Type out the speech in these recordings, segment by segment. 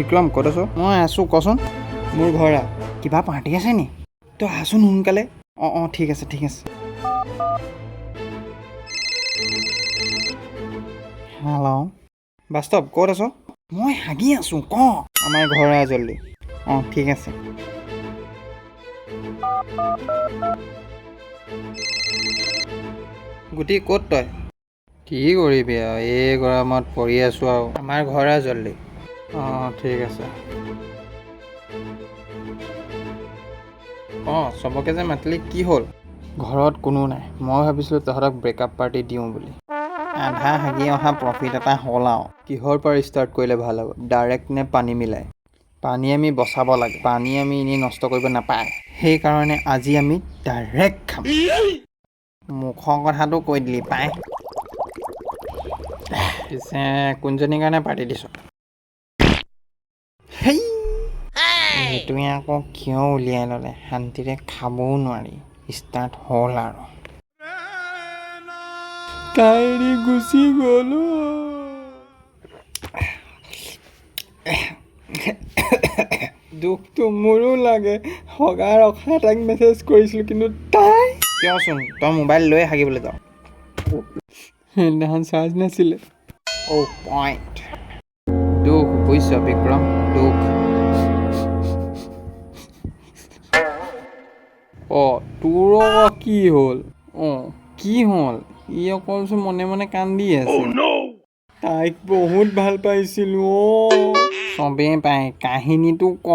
বিক্ৰম ক'ত আছ? মই আছোঁ, কচোন। মোৰ ঘৰ কিবা পাৰ্টি আছে নি? তই আহচোন সোনকালে। অঁ ঠিক আছে ঠিক আছে। হেল্ল' বাস্তৱ ক'ত আছ? মই হাগি আছোঁ, ক। আমাৰ ঘৰ জল্দি। অঁ ঠিক আছে। গুটি ক'ত তই? কি কৰিবি আৰু এই গৰমত পৰি আছোঁ আৰু। আমাৰ ঘৰ জল্দি। অঁ ঠিক আছে। অঁ চবকে যে মাতিলি কি হ'ল? ঘৰত কোনো নাই, মই ভাবিছিলোঁ তহঁতক ব্ৰেকআপ পাৰ্টি দিওঁ বুলি। আধা হাগি অহা প্ৰফিট এটা হ'ল আৰু। কিহৰ পৰা ষ্টাৰ্ট কৰিলে ভাল হ'ব, ডাইৰেক্ট নে পানী মিলাই? পানী আমি বচাব লাগে, পানী আমি এনেই নষ্ট কৰিব নাপায়। সেইকাৰণে আজি আমি ডাইৰেক্ট খাম। মুখৰ কথাটো কৈ দিলি পাই। পিছে কোনজনীৰ কাৰণে পাৰ্টি দিছ? হেই সেইটোৱে আকৌ কিয় উলিয়াই ল'লে, শান্তিৰে খাবও নোৱাৰি। ষ্টাৰ্ট হ'ল আৰু। কাইৰি গুচি গ'লো। দুখটো মোৰো লাগে, হগা ৰখা তাইক মেছেজ কৰিছিলোঁ, কিন্তু তাই কিয়চোন তই মোবাইল লৈ হাগিবলৈ যাওঁ। সেইদিনাখন চাৰ্জ নাছিলে। অ' পইণ্ট। দুখ বুজিছ বিক্ৰম, দুখ। অঁ তোৰ কি হ'ল? অঁ কি হ'ল? ই অকলচোন মনে মনে কান্দি আছে। তাইক বহুত ভাল পাইছিলোঁ অঁ। চবেই পায়, কাহিনীটো ক।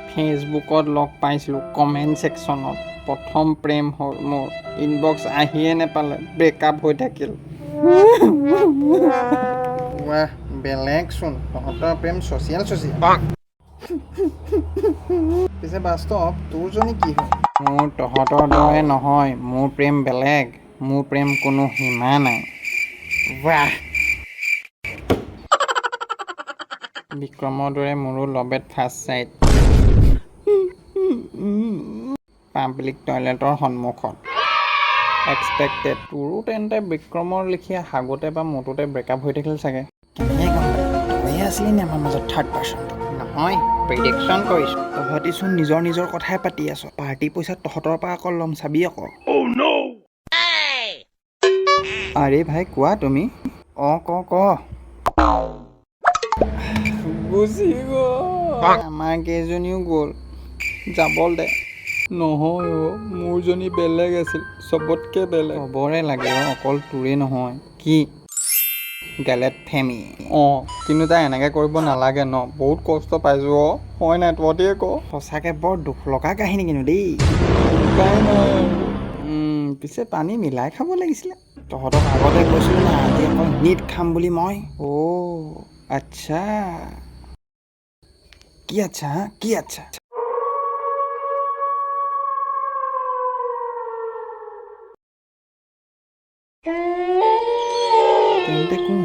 ফেচবুকত লগ পাইছিলোঁ, কমেণ্ট ছেকশ্যনত। প্ৰথম প্ৰেম হ'ল মোৰ, ইনবক্স আহিয়ে নেপালে, ব্ৰেকআপ হৈ থাকিল। ৱাহ বেলেগচোন, তহঁতৰ প্ৰেম ছ'চিয়েল। পিছে বাস্তৱ তোৰজনী কি হ'ল? মোৰ তহঁতৰ দৰে নহয়, মোৰ প্ৰেম বেলেগ। মোৰ প্ৰেম কোনো সীমা নাই। ৱাহ। বিক্ৰমৰ দৰে মোৰো love at first sight. Public টয়লেটৰ সন্মুখত। এক্সপেক্টেড। তোৰো তেন্তে বিক্ৰমৰ লেখীয়া হাগোতে বা মুতোতে ব্ৰেকআপ হৈ থাকিল চাগে। কেনেকৈ গম পালি? তইয়ে আছিলি নে আমাৰ মাজত থাৰ্ড পাৰ্চনটো? নহয়, প্ৰিডিকশ্যন কৰিছোঁ। তহঁতিচোন নিজৰ কথাই পাতি আছ। পাৰ্টি পইচা তহঁতৰ পৰা আকৌ ল'ম চাবি আকৌ। আৰে ভাই কোৱা তুমি। অঁ ক। গুচি গ'ল। আমাৰ কেইজনীও গ'ল, যাব দে। নহয় অ' মোৰজনী বেলেগ আছিল, চবতকে বেলেগ। চবৰে লাগে অকল তোৰে নহয়। কি? গেলেট ফেমি। অঁ কিন্তু তাই এনেকৈ কৰিব নালাগে ন, বহুত কষ্ট পাইছোঁ অঁ। হয় নাই তহঁতিয়ে ক। সঁচাকৈ বৰ দুখ লগা কাহিনী কিন্তু দেই। উপায় নাই আৰু। পিছে পানী মিলাই খাব লাগিছিলে। তহঁতক আগতে কৈছিলোঁ না, আজি অকল নিট খাম বুলি মই। অ' আচ্ছা। কি আচ্ছা? তেন্তে কোন?